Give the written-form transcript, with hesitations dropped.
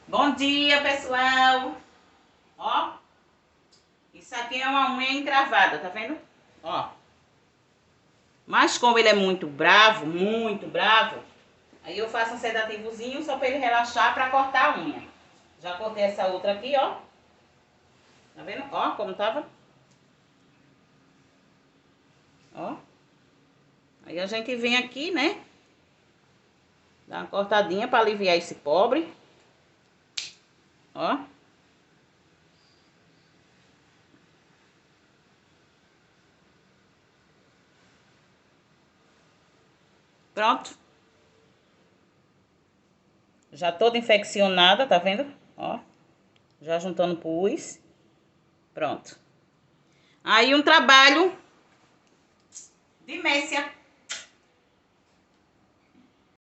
Bom dia, pessoal. Ó, isso aqui é uma unha encravada, tá vendo? Ó. Mas como ele é muito bravo, aí eu faço um sedativozinho só pra ele relaxar pra cortar a unha. Já cortei essa outra aqui, ó. Tá vendo? Ó, como tava. Ó. Aí a gente vem aqui, né? Dá uma cortadinha pra aliviar esse pobre. Ó. Pronto. Já toda infeccionada, tá vendo? Ó. Já juntando pus. Pronto. Aí um trabalho de Messia.